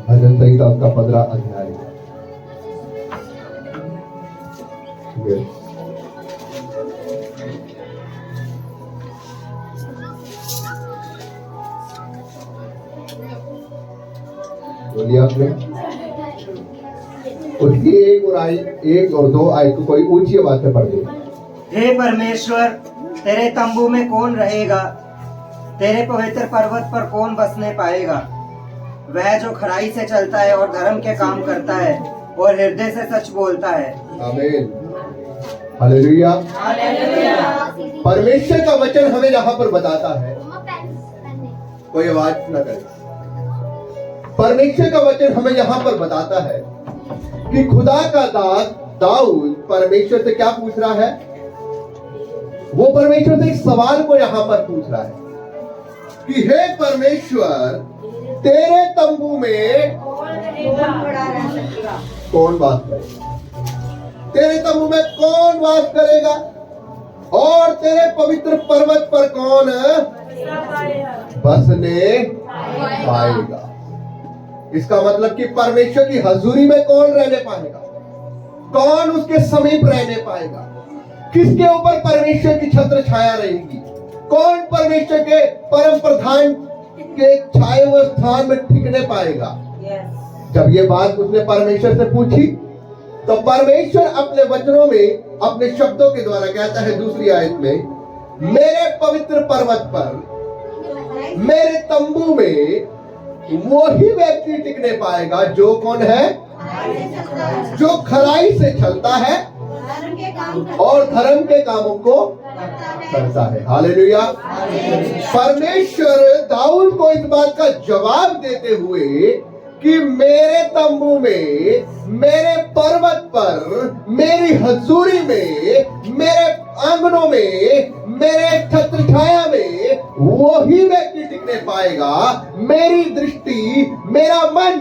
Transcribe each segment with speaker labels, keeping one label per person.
Speaker 1: भजन संहिता का 15 अध्याय। बोलिए आपने उसकी एक और दो आयत को कोई ऊंची आवाज से पढ़ दे।
Speaker 2: हे परमेश्वर, तेरे तंबू में कौन रहेगा? तेरे पवित्र पर्वत पर कौन बसने पाएगा? वह जो खराई से चलता है और धर्म के काम करता है और हृदय से सच बोलता है।
Speaker 1: आमीन, हालेलुया। परमेश्वर का वचन हमें यहाँ पर बताता है, कोई आवाज न करे। परमेश्वर का वचन हमें यहाँ पर बताता है कि खुदा का दास दाऊद परमेश्वर से क्या पूछ रहा है? वो परमेश्वर से एक सवाल को यहाँ पर पूछ रहा है कि हे परमेश्वर, तेरे तंबू में कौन वास करेगा? तेरे तंबू में कौन वास करेगा? और तेरे पवित्र पर्वत पर कौन बसने पाएगा? इसका मतलब कि परमेश्वर की हजूरी में कौन रहने पाएगा? कौन उसके समीप रहने पाएगा? किसके ऊपर परमेश्वर की छत्र छाया रहेगी? कौन परमेश्वर के परम प्रधान के छाए हुए स्थान में टिकने पाएगा? जब ये बात उसने परमेश्वर से पूछी तो परमेश्वर अपने वचनों में, अपने शब्दों के द्वारा कहता है दूसरी आयत में, मेरे पवित्र पर्वत पर, मेरे तंबू में वो ही व्यक्ति टिकने पाएगा जो कौन है? जो खराई से चलता है और धर्म के कामों को करता है। हालेलुया। परमेश्वर दाऊद को इस बात का जवाब देते हुए कि मेरे तंबू में, मेरे पर्वत पर, मेरी हजूरी में, मेरे आंगनों में, मेरे छत्र छाया में वो ही व्यक्ति टिकने पाएगा। मेरी दृष्टि, मेरा मन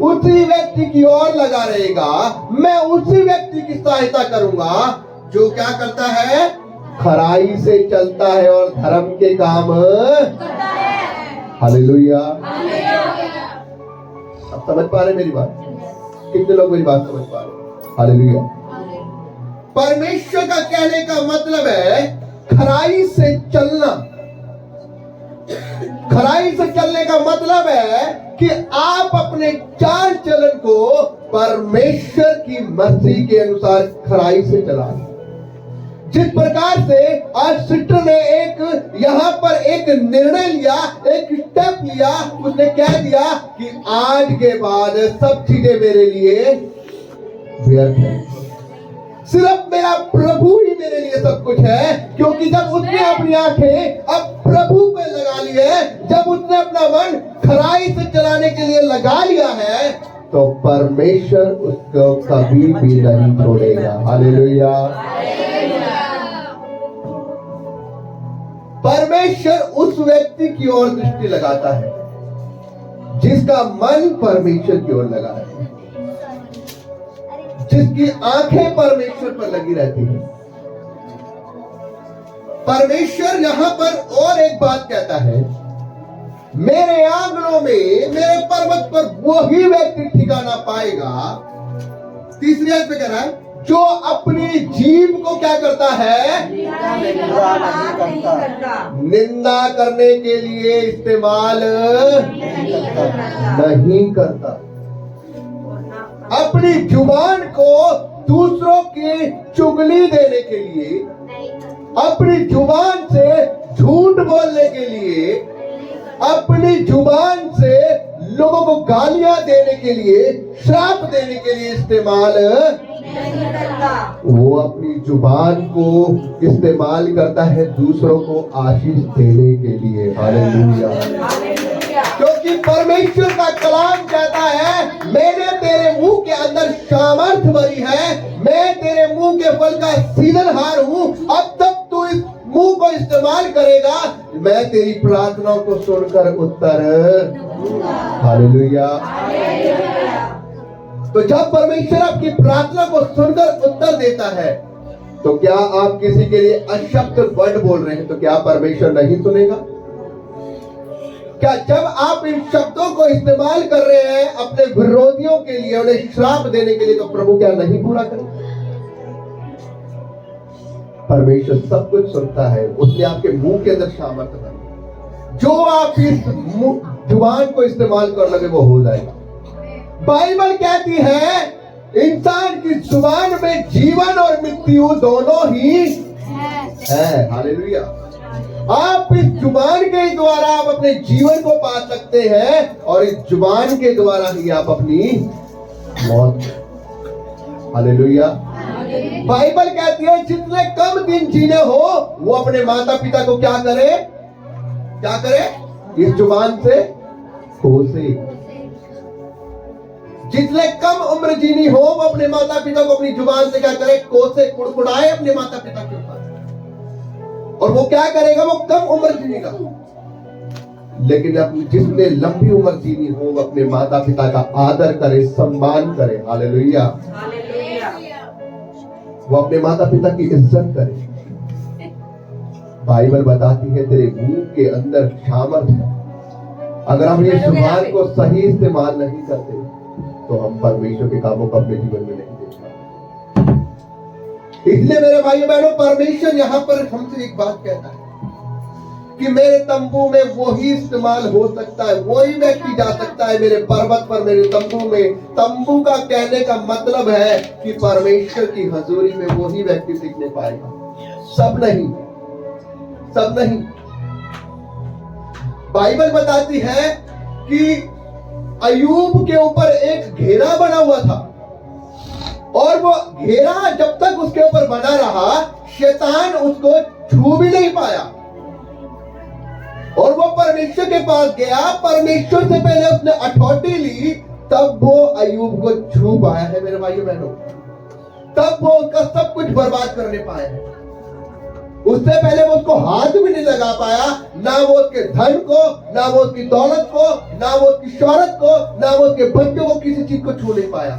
Speaker 1: उसी व्यक्ति की ओर लगा रहेगा। मैं उसी व्यक्ति की सहायता करूंगा जो क्या करता है? खराई से चलता है और धर्म के काम करता है। हालेलुया। आप समझ पा रहे मेरी बात? कितने लोग मेरी बात समझ पा रहे? हालेलुया। परमेश्वर का कहने का मतलब है खराई से चलना। खराई से चलने का मतलब है कि आप अपने चाल चलन को परमेश्वर की मर्जी के अनुसार खराई से चला। जिस प्रकार से आज सिस्टर ने एक यहाँ पर एक निर्णय लिया, एक स्टेप लिया, उसने कह दिया कि आज के बाद सब चीजें मेरे लिए व्यर्थ है, सिर्फ मेरा प्रभु ही मेरे लिए सब कुछ है। क्योंकि जब उसने अपनी आंखें अब प्रभु पे लगा ली है, जब उसने अपना मन खराई से चलाने के लिए लगा लिया है, तो परमेश्वर उसको कभी भी नहीं छोड़ेगा। हालेलुया। परमेश्वर उस व्यक्ति की ओर दृष्टि लगाता है जिसका मन परमेश्वर की ओर लगा है, जिसकी आंखें परमेश्वर पर लगी रहती हैं। परमेश्वर यहां पर और एक बात कहता है, मेरे आंगनों में, मेरे पर्वत पर वो ही व्यक्ति ठिकाना पाएगा। तीसरी आयत पे कह रहा है, जो अपनी जीभ को क्या करता है? निंदा करने के लिए इस्तेमाल नहीं करता। अपनी जुबान को दूसरों की चुगली देने के लिए, अपनी जुबान से झूठ बोलने के लिए, अपनी जुबान से लोगों को गालियां देने के लिए, श्राप देने के लिए इस्तेमाल वो अपनी जुबान को इस्तेमाल करता है दूसरों को आशीष देने के लिए। हालेलुया। क्योंकि परमेश्वर का कलाम कहता है, मैंने तेरे मुंह के अंदर सामर्थ भरी है, मैं तेरे मुंह के फल का सीजनहार हूं। अब तक तू इस मुंह को इस्तेमाल करेगा, मैं तेरी प्रार्थनाओं को सुनकर उत्तर। हालेलुया। तो जब परमेश्वर आपकी प्रार्थना को सुनकर उत्तर देता है तो क्या आप किसी के लिए अशब्द वर्ड बोल रहे हैं तो क्या परमेश्वर नहीं सुनेगा? क्या जब आप इन शब्दों को इस्तेमाल कर रहे हैं अपने विरोधियों के लिए, उन्हें श्राप देने के लिए, तो प्रभु क्या नहीं पूरा करेगा? परमेश्वर सब कुछ सुनता है, उसने आपके मुंह के अंदर सामर्थ्य है, जो आप इस जुबान को इस्तेमाल कर लगे वो हो जाएगा। बाइबल कहती है इंसान की जुबान में जीवन और मृत्यु दोनों ही है। हालेलुया। आप इस जुबान के द्वारा आप अपने जीवन को पा सकते हैं और इस जुबान के द्वारा ही आप अपनी मौत। हालेलुया। बाइबल कहती है जितने कम दिन जीने हो वो अपने माता पिता को क्या करे? क्या करे? इस जुबान से कोसे। जितने कम उम्र जीनी हो वो अपने माता पिता को अपनी जुबान से क्या करे? कोसे, कुड़कुड़ाए अपने माता पिता के ऊपर। और वो क्या करेगा? वो कम उम्र जीनेगा। लेकिन अपनी जिसने लंबी उम्र जीनी हो वो अपने माता पिता का आदर करे, सम्मान करे। हालेलुया। वो अपने माता पिता की इज्जत करे। बाइबल बताती है तेरे मुंह के अंदर सामर्थ है। अगर हम ये जुबान को सही इस्तेमाल नहीं करते तो हम परमेश्वर के कामों को अपने जीवन में नहीं देख पाते। इसलिए मेरे भाइयों बहनों, परमेश्वर यहाँ पर हमसे एक बात कहता है कि मेरे तंबू में वही इस्तेमाल हो सकता है, वही व्यक्ति जा सकता है मेरे पर्वत पर, मेरे तंबू में। तंबू का कहने का मतलब है कि परमेश्वर की हजूरी में वही व्यक्ति टिकने पाएगा, सब नहीं, सब नहीं। बाइबल बताती है कि अय्यूब के ऊपर एक घेरा बना हुआ था और वो घेरा जब तक उसके ऊपर बना रहा शैतान उसको छू भी नहीं पाया। और वो परमेश्वर के पास गया, परमेश्वर से पहले उसने अथॉरिटी ली, तब वो अय्यूब को छू पाया है मेरे भाइयों बहनों। तब वो उसका सब कुछ बर्बाद करने पाया है। उससे पहले वो उसको हाथ भी नहीं लगा पाया, ना वो उसके धन को, ना वो उसकी दौलत को, ना वो उसकी शोहरत को, ना वो उसके बच्चों को, किसी चीज को छू नहीं पाया।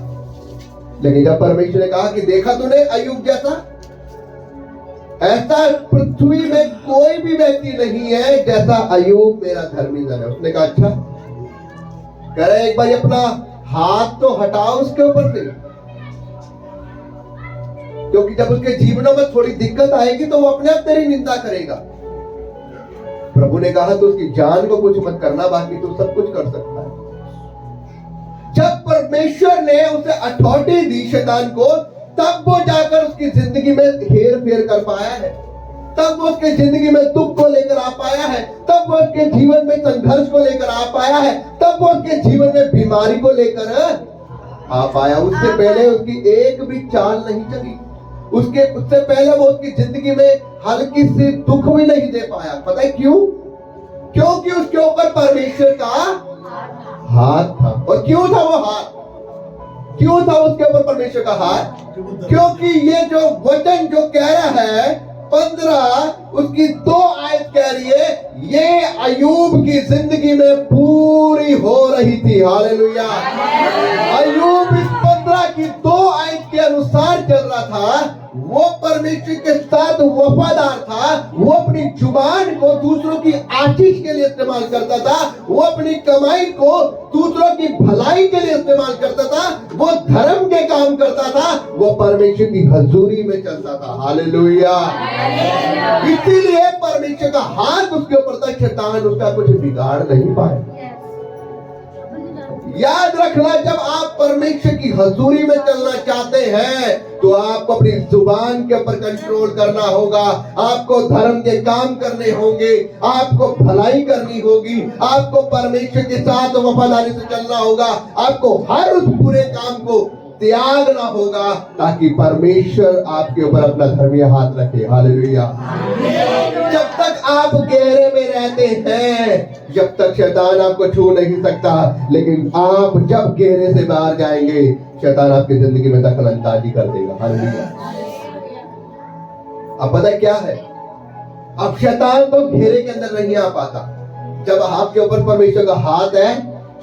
Speaker 1: लेकिन जब परमेश्वर ने कहा कि देखा तूने अय्यूब जैसा, ऐसा पृथ्वी में कोई भी व्यक्ति नहीं है जैसा अय्यूब मेरा धर्मी जन है। उसने कहा अच्छा, कह रहे एक बार अपना हाथ तो हटाओ उसके ऊपर से, क्योंकि जब उसके जीवनों में थोड़ी दिक्कत आएगी तो वो अपने आप तेरी निंदा करेगा। प्रभु ने कहा तो उसकी जान को कुछ मत करना, बाकी तू सब कुछ कर सकता है। जब परमेश्वर ने उसे अथॉरिटी दी शैतान को, तब वो जाकर उसकी जिंदगी में हेर फेर कर पाया है, तब वो उसके जिंदगी में दुख को लेकर आ पाया है, तब वो उसके जीवन में संघर्ष को लेकर आ पाया है, तब वो उसके जीवन में बीमारी को लेकर आ पाया। उससे पहले उसकी एक भी चाल नहीं चली, उससे पहले वो उसकी जिंदगी में हल्की सी दुख भी नहीं दे पाया। पता है क्यों? क्योंकि उसके ऊपर परमेश्वर का हाथ था। और क्यों था वो हाथ? क्यों था उसके ऊपर परमेश्वर का हाथ? क्योंकि ये जो वचन जो कह रहा है 15 उसकी 2 आयत कह रही है, ये अय्यूब की जिंदगी में पूरी हो रही थी। हालेलुया। अय्यूब इस 15 की 2 आयत के अनुसार चल रहा था। वो परमेश्वर के साथ वफादार था, वो अपनी जुबान को दूसरों की आशीष के लिए इस्तेमाल करता था, वो अपनी कमाई को दूसरों की भलाई के लिए इस्तेमाल करता था, वो धर्म के काम करता था, वो परमेश्वर की हजूरी में चलता था। हालेलुया। इसीलिए परमेश्वर का हाथ उसके ऊपर था, शैतान उसका कुछ बिगाड़ नहीं पाए। याद रखना, जब आप परमेश्वर की हजूरी में चलना चाहते हैं तो आपको अपनी जुबान के ऊपर कंट्रोल करना होगा, आपको धर्म के काम करने होंगे, आपको भलाई करनी होगी, आपको परमेश्वर के साथ वफादारी से चलना होगा, आपको हर उस बुरे काम को त्यागना होगा ताकि परमेश्वर आपके ऊपर अपना धर्मीय हाथ रखे। हालेलुया। जब तक आप गहरे में रहते हैं, जब तक शैतान आपको छू नहीं सकता, लेकिन आप जब गहरे से बाहर जाएंगे शैतान आपकी जिंदगी में दखल अंदाजी कर देगा। हालेलुया। अब पता है क्या है, अब शैतान तो घेरे के अंदर नहीं आ पाता। जब आपके ऊपर परमेश्वर का हाथ है,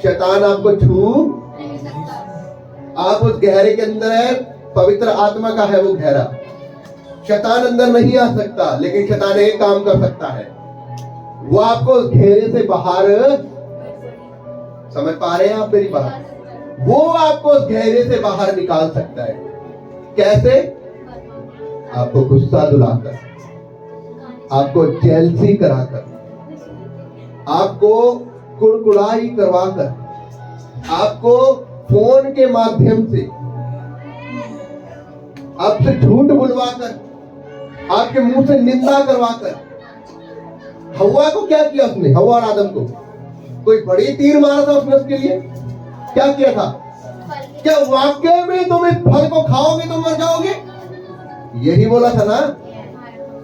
Speaker 1: शैतान आपको छू, आप उस गहरे के अंदर है, पवित्र आत्मा का है वो गहरा, शैतान अंदर नहीं आ सकता, लेकिन शैतान एक काम कर सकता है, वो आपको उस घेरे से बाहर, समझ पा रहे हैं आप मेरी बात? वो आपको उस घेरे से बाहर निकाल सकता है। कैसे? आपको गुस्सा दिलाकर, आपको जेलसी कराकर, आपको कुड़कुड़ाई करवाकर, आपको फोन के माध्यम से, आपसे झूठ बुलवाकर, आपके मुंह से निंदा करवाकर। हवा को क्या किया उसने? हवा और आदम को कोई बड़ी तीर मारा था उसने उसके लिए? क्या किया था? क्या वाकई में तुम इस फल को खाओगे तो मर जाओगे? यही बोला था ना?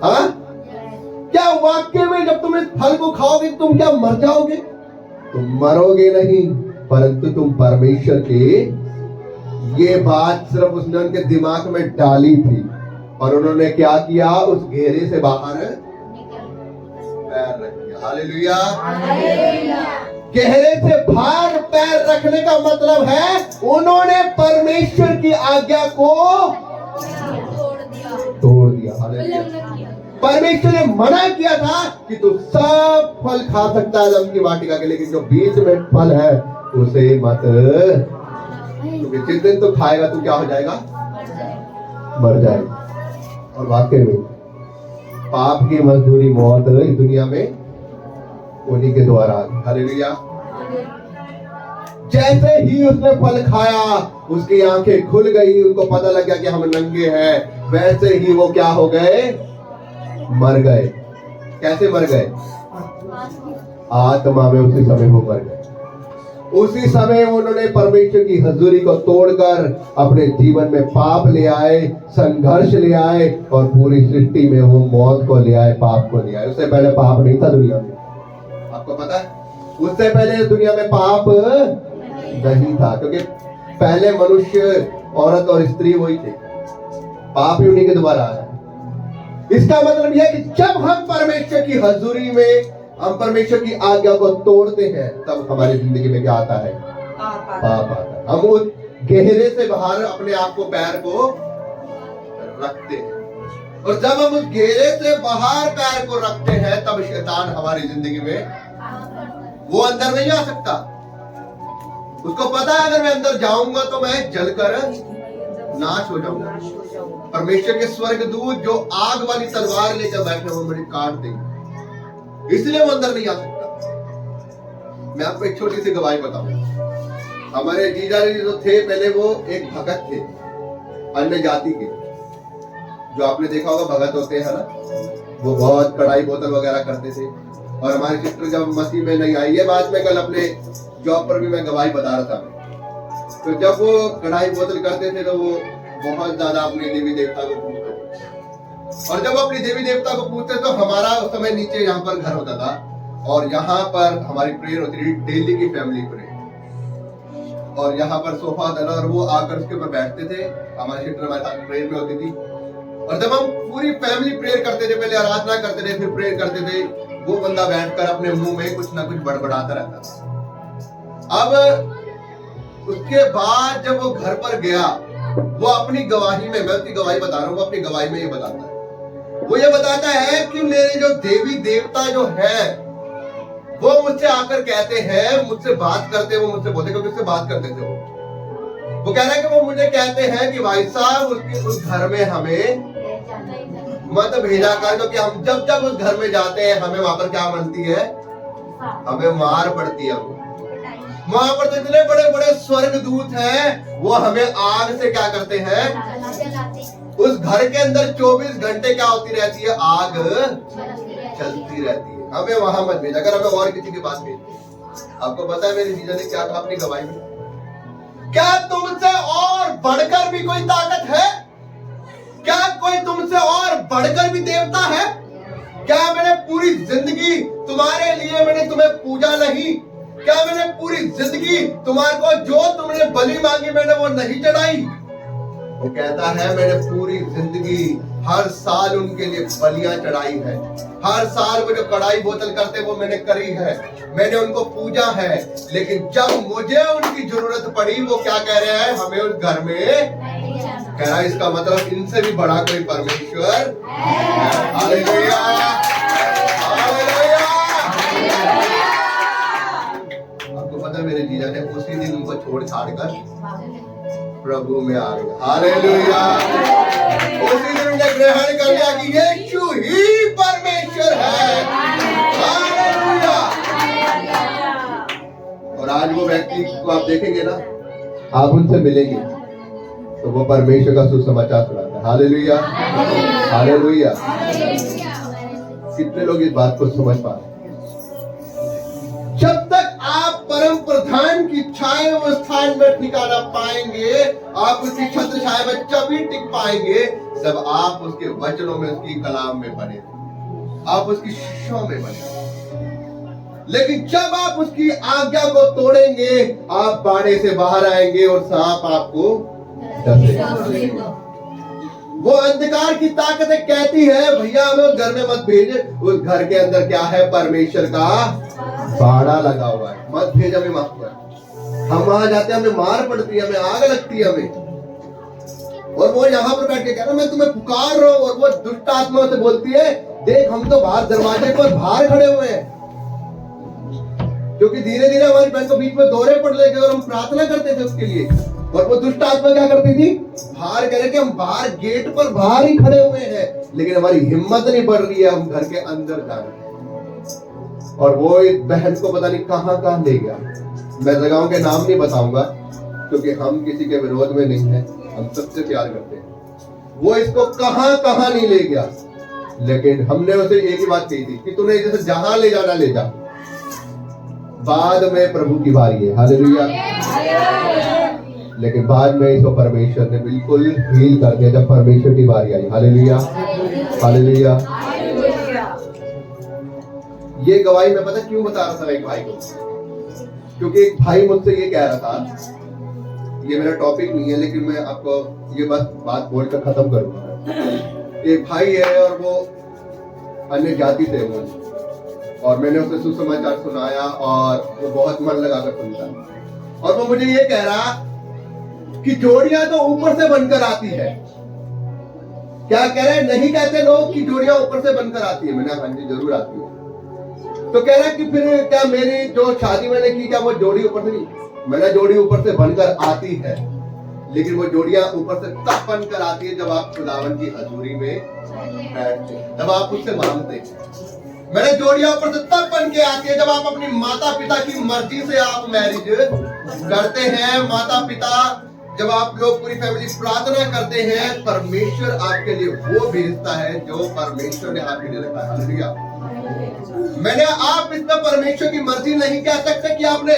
Speaker 1: हाँ? क्या वाकई में जब तुम इस फल को खाओगे तुम क्या मर जाओगे? तुम मरोगे नहीं, परंतु तुम परमेश्वर के, ये बात सिर्फ उसने उनके दिमाग में डाली थी और उन्होंने क्या किया? उस घेरे से बाहर पैर रख दिया। हालेलुया। घेरे से बाहर पैर रखने का मतलब है उन्होंने परमेश्वर की आज्ञा को तोड़ दिया। हालेलुया। परमेश्वर ने मना किया था कि तू सब फल खा सकता है आदम की वाटिका के, लेकिन जो बीच में फल है उसे मत, क्योंकि जिस दिन तो खाएगा तो क्या हो जाएगा? मर जाएगा। और वाकई में पाप की मजदूरी मौत इस दुनिया में उन्हीं के द्वारा। हालेलुया। जैसे ही उसने फल खाया उसकी आंखें खुल गई, उनको पता लग गया कि हम नंगे हैं, वैसे ही वो क्या हो गए? मर गए। कैसे मर गए? आत्मा में उसी समय वो मर गए। उसी समय उन्होंने परमेश्वर की हजूरी को तोड़कर अपने जीवन में पाप ले आए, संघर्ष ले आए और पूरी सृष्टि में वो मौत को ले आए, पाप को ले आए। उससे पहले पाप नहीं था दुनिया में, आपको पता है? उससे पहले दुनिया में पाप नहीं था, क्योंकि पहले मनुष्य, औरत और स्त्री वही थे। पाप ही उन्हीं के द्वारा आया। इसका मतलब यह है कि जब हम परमेश्वर की हजूरी में, हम परमेश्वर की आज्ञा को तोड़ते हैं, तब हमारी जिंदगी में क्या आता है? पाप आता है। हम उस गहरे से बाहर अपने आप को, पैर को रखते हैं, और जब हम उस गहरे से बाहर पैर को रखते हैं तब शैतान हमारी जिंदगी में, वो अंदर नहीं आ सकता। उसको पता है अगर मैं अंदर जाऊंगा तो मैं जलकर नाश हो जाऊंगा। परमेश्वर के स्वर्गदूत जो आग वाली तलवार लेकर बैठे वो मुझे काट देंगे, इसलिए वो अंदर नहीं आ सकता। मैं आपको एक छोटी सी गवाही बताऊं। हमारे जीजा जी जो थे पहले, वो एक भगत थे, अन्य जाति के, जो आपने देखा होगा भगत होते हैं ना, वो बहुत कढ़ाई बोतल वगैरह करते थे। और हमारी सिस्टर जब मसीह में नहीं आई है, बाद में कल अपने जॉब पर भी मैं गवाही बता रहा था, तो जब वो कढ़ाई बोतल करते थे तो वो बहुत ज्यादा अपने देवी देवता को पूजते, और जब अपनी देवी देवता को पूजते तो हमारा उस समय नीचे यहाँ पर घर होता था, और यहाँ पर हमारी प्रेयर होती थी, डेली की फैमिली प्रेयर, और यहाँ पर सोफा था और वो आकर उसके ऊपर बैठते थे। हमारी सिस्टर हमारे साथ प्रेयर में होती थी, और जब हम पूरी फैमिली प्रेयर करते थे, पहले आराधना करते थे फिर प्रेयर करते थे, वो बंदा बैठकर अपने मुंह में कुछ ना कुछ बड़बड़ाता रहता था। अब उसके बाद जब वो घर पर गया, वो अपनी गवाही में, मैं उसकी गवाही बता रहा हूँ, वो अपनी गवाही में ये बताता है, वो ये बताता है कि मेरे जो देवी देवता जो है वो मुझसे आकर कहते हैं, मुझसे बात करते, वो मुझसे बोलते, क्योंकि उससे बात करते थे वो कह रहा है कि वो मुझे कहते हैं कि भाई साहब उस घर में हमें मत भेजा कर, क्योंकि हम जब जब उस घर में जाते हैं हमें वहां पर क्या मिलती है? हमें मार पड़ती है। वहां पर तो इतने बड़े बड़े स्वर्गदूत हैं, वो हमें आग से क्या करते हैं? उस घर के अंदर 24 घंटे क्या होती रहती है? आग चलती रहती है। हमें वहां मत भेजा कर, हमें और किसी के पास भेज। आपको पता है मेरी जीजा ने क्या कहा अपनी गवाही में? क्या तुमसे और बढ़कर भी कोई ताकत है? क्या कोई तुमसे और बढ़कर भी देवता है? क्या मैंने पूरी जिंदगी तुम्हारे लिए मैंने तुम्हें पूजा नहीं? क्या मैंने पूरी जिंदगी तुम्हारे को जो तुमने बलि मांगी मैंने वो नहीं चढ़ाई? वो कहता है मैंने पूरी जिंदगी हर साल उनके लिए बलियां चढ़ाई है, हर साल वो जो कढ़ाई बोतल करते वो मैंने करी है, मैंने उनको पूजा है, लेकिन जब मुझे उनकी जरूरत पड़ी वो क्या कह रहे हैं? हमें उस घर में कह रहा इसका मतलब इनसे भी बड़ा कोई परमेश्वर है। Hallelujah, hallelujah. आपको पता है मेरे जीजा ने उसी दिन उनको छोड़ छाड़ कर प्रभु में आ गए। हालेलुया। उसी दिन उन्हें ग्रहण कर लिया कि यीशु ही परमेश्वर है। हालेलुया। और आज वो व्यक्ति को आप देखेंगे ना, आप उनसे मिलेंगे तो वो परमेश्वर का सुसमाचार सुनाता है। Hallelujah, hallelujah. कितने लोग इस बात को समझ पा रहे हैं? जब तक आप परम प्रधान की छाया व स्थान में ठिकाना पाएंगे, आप उसकी छत्र छाया में तभी टिक पाएंगे जब आप उसके वचनों में, उसकी कलाम में बने, आप उसकी शिक्षा में बने। लेकिन जब आप उसकी आज्ञा को तोड़ेंगे, आप बाड़े से बाहर आएंगे और सांप आपको डसेगा। वो अंधकार की ताकतें कहती है भैया हमें उस घर में मत भेज, उस घर के अंदर क्या है? परमेश्वर का बाड़ा लगा हुआ है, मत भेज, हमें मत कर। हम वहां जाते हैं, हमें मार पड़ती है, हमें आग लगती है हमें। और वो यहाँ पर बैठ के कह रहा मैं तुम्हें पुकार रहा हूं, और वो दुष्ट आत्मा से बोलती है देख हम तो बाहर दरवाजे पर बाहर खड़े हुए हैं, क्योंकि धीरे धीरे हमारी बहन को बीच में दौरे पड़ लेंगे और हम प्रार्थना करते थे उसके लिए। और वो दुष्ट आत्मा क्या करती थी? बाहर कह रहे कि हम बाहर गेट पर बाहर ही खड़े हुए हैं, लेकिन हमारी हिम्मत नहीं बढ़ रही है, हम घर के अंदर जा रहे हैं। और वो इस बहन को पता नहीं कहां कहां ले गया। मैं जगहों के नाम नहीं बताऊंगा क्योंकि हम किसी के विरोध में नहीं है, हम सबसे प्यार करते हैं। वो इसको कहां कहां नहीं ले गया, लेकिन हमने उसे एक ही बात कही थी कि तूने जैसे जहां ले जाना ले जा, बाद में प्रभु की बारी है। हालेलुया। लेकिन बाद में इसको परमेश्वर ने बिल्कुल हील कर दिया जब परमेश्वर की बारी आई। Hallelujah, hallelujah. ये गवाही मैं पता क्यों बता रहा था एक भाई को, क्योंकि एक भाई मुझसे ये कह रहा था, ये मेरा टॉपिक नहीं है लेकिन मैं आपको ये बात बोलकर खत्म करूंगा। एक भाई है और वो अन्य जाति से है, और मैंने उसे सुसमाचार सुनाया और वो बहुत मन लगाकर सुनता। और वो मुझे ये कह रहा कि जोड़ियां तो ऊपर से बनकर आती है। क्या कह रहे हैं? नहीं कहते लोग कि जोड़ियां ऊपर से बनकर आती है। मैंने हाँ जी जरूर आती है। तो कह रहा है कि फिर क्या मेरी जो शादी मैंने की क्या वो जोड़ी ऊपर से नहीं? मैंने जोड़ी ऊपर से बनकर आती है, लेकिन वो जोड़ियां ऊपर से तब बनकर आती है जब आप खुदावन की हजूरी में बैठते हैं, जब आप उससे मांगते हैं। मैंने जोड़ियां ऊपर से तब बन के आती है जब आप अपनी माता पिता की मर्जी से आप मैरिज करते हैं। माता पिता जब आप लोग पूरी फैमिली प्रार्थना करते हैं, परमेश्वर आपके लिए वो भेजता है जो परमेश्वर ने आपके लिए रखा है। हालेलुया। मैंने आप इसमें परमेश्वर की मर्जी नहीं कह सकते कि आपने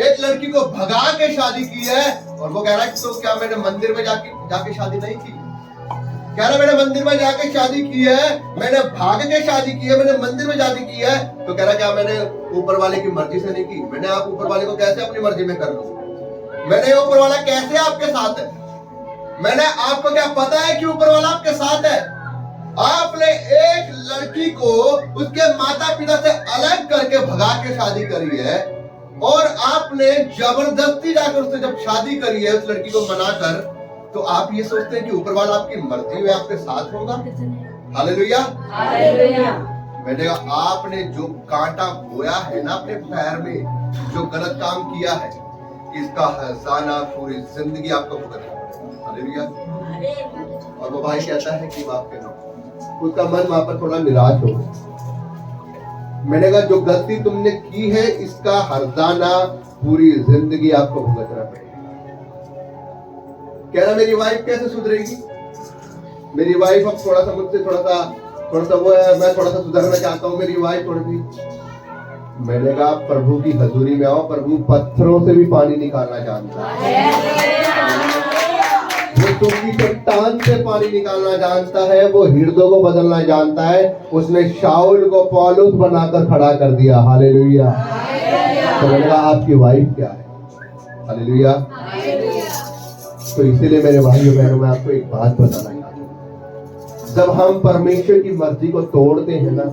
Speaker 1: एक लड़की को भगा के शादी की है। और वो कह रहा है तो क्या मैंने मंदिर में जाके शादी नहीं की? कह रहा मैंने मंदिर में जाके शादी की है, मैंने भाग के शादी की है, मैंने मंदिर में शादी की है। तो कह रहा क्या मैंने ऊपर वाले की मर्जी से नहीं की? मैंने आप ऊपर वाले को कैसे अपनी मर्जी में कर लूं? मैंने ऊपर वाला कैसे आपके साथ है? मैंने आपको क्या पता है कि ऊपर वाला आपके साथ है? आपने एक लड़की को उसके माता पिता से अलग करके भगा के शादी करी है, और आपने जबरदस्ती जाकर उससे जब शादी करी है उस लड़की को मनाकर, तो आप ये सोचते हैं कि ऊपर वाला आपकी मर्जी में आपके साथ होगा। Hallelujah, hallelujah. मैंने कहा आपने जो कांटा बोया है ना अपने पैर में, जो गलत काम किया है, इसका हर्जाना पूरी जिंदगी आपको भुगतना पड़ेगा। हालेलुया। और वो भाई कहता है कि बाप के नाम उसका मन वहां पर थोड़ा निराश हो गया। मैंने कहा जो गलती तुमने की है इसका हर्जाना पूरी जिंदगी आपको भुगतना पड़ेगा। कह रहा मेरी वाइफ कैसे सुधरेगी? मेरी वाइफ अब थोड़ा सा मुझसे थोड़ा सा वो है, मैं थोड़ा सा सुधरना चाहता हूँ, मेरी वाइफ थोड़ी सी। मैंने कहा प्रभु की हजूरी में आओ, प्रभु पत्थरों से भी पानी निकालना जानता है। वो तुमकी चट्टान से पानी निकालना जानता है, वो हृदय को बदलना जानता है। उसने शाऊल को पौलुस बनाकर खड़ा कर दिया। हालेलुया। तो मैंने कहा आपकी वाइफ क्या है? हालेलुया। तो इसीलिए मेरे भाइयों बहनों मैं आपको एक बात बताना चाहता हूँ, जब हम परमेश्वर की मर्जी को तोड़ते हैं ना,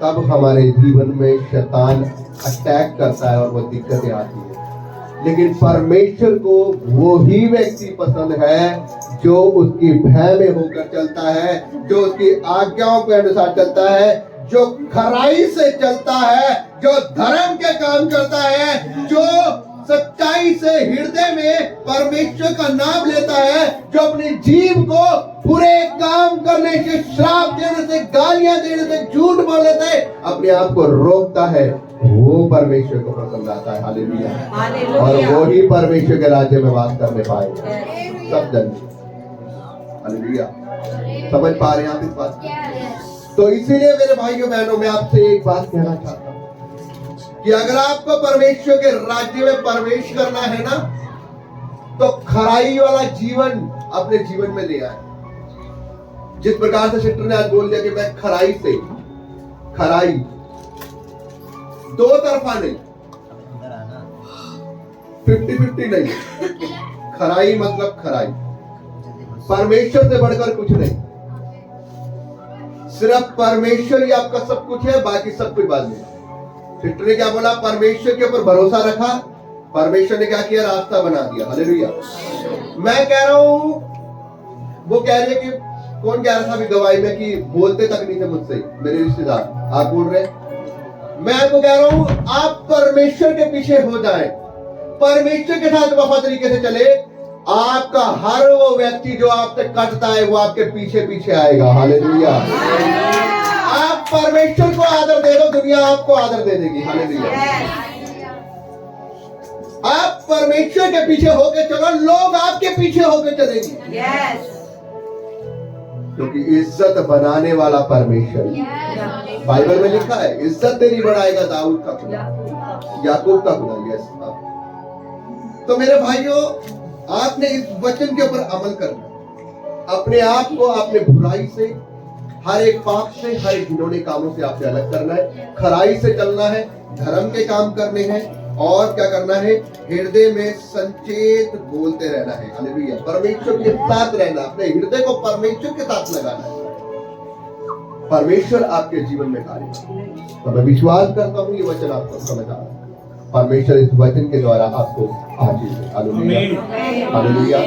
Speaker 1: तब हमारे जीवन में शैतान अटैक करता है और वो दिक्कतें आती है। लेकिन परमेश्वर को वो ही व्यक्ति पसंद है जो उसकी भय में होकर चलता है, जो उसकी आज्ञाओं के अनुसार चलता है, जो खराई से चलता है, जो धर्म के काम करता है, जो सच्चाई से हृदय में परमेश्वर का नाम लेता है, जो अपनी जीव को बुरे काम करने से, श्राप देने से, गालियां देने से, झूठ बोलने से अपने आप को रोकता है, वो परमेश्वर को पसंद आता है। हालेलुया। और वो ही परमेश्वर के राज्य में वास करने पाएगा। सब जन हालेलुया। समझ पा रहे हैं आप इस बात को? तो इसीलिए मेरे भाइयों बहनों, मैं आपसे एक बात कहना चाहता हूं कि अगर आपको परमेश्वर के राज्य में प्रवेश करना है ना, तो खराई वाला जीवन अपने जीवन में ले आए। जिस प्रकार से सिस्टर ने आज बोल दिया कि मैं खराई से, खराई दो तरफा नहीं, 50-50 नहीं, खराई मतलब खराई, परमेश्वर से बढ़कर कुछ नहीं, सिर्फ परमेश्वर ही आपका सब कुछ है, बाकी सब कुछ बाद में। सिस्टर ने क्या बोला? परमेश्वर के ऊपर भरोसा रखा, परमेश्वर ने क्या किया? रास्ता बना दिया। हालेलुया। मैं कह रहा हूं, वो कह रहे कि कौन कह रहा था अभी गवाही में कि बोलते तक नहीं थे मुझसे मेरे रिश्तेदार, आप बोल रहे। मैं आपको कह रहा हूं, आप परमेश्वर के पीछे हो जाएं, परमेश्वर के साथ वफा तरीके से चले, आपका हर वो व्यक्ति जो आपसे कटता है वो आपके पीछे पीछे आएगा। हालेलुया। आप परमेश्वर को आदर दे दो, दुनिया आपको आदर दे देगी। हालेलुया। आप परमेश्वर के पीछे होके चलो, लोग आपके पीछे होके चलेंगे। क्योंकि इज्जत बनाने वाला परमेश्वर। बाइबल में लिखा है, इज्जत तेरी बढ़ाएगा दाऊद का खुदा, याकूब का खुदा। यस। तो मेरे भाइयों, आपने इस वचन के ऊपर अमल करना, अपने आप को आपने बुराई से, हर एक पाप से, हर एक घिनौने कामों से आपने अलग करना है, खराई से चलना है, धर्म के काम करने हैं, और क्या करना है? हृदय में संचेत बोलते रहना है। हालेलुया। परमेश्वर के साथ रहना, अपने हृदय को परमेश्वर के साथ लगाना है, परमेश्वर आपके जीवन में कार्य करेगा। तो मैं विश्वास करता हूँ ये वचन आपको समझ आ रहा है। परमेश्वर इस वचन के द्वारा आपको आशीष दे। हालेलुया। हालेलुया।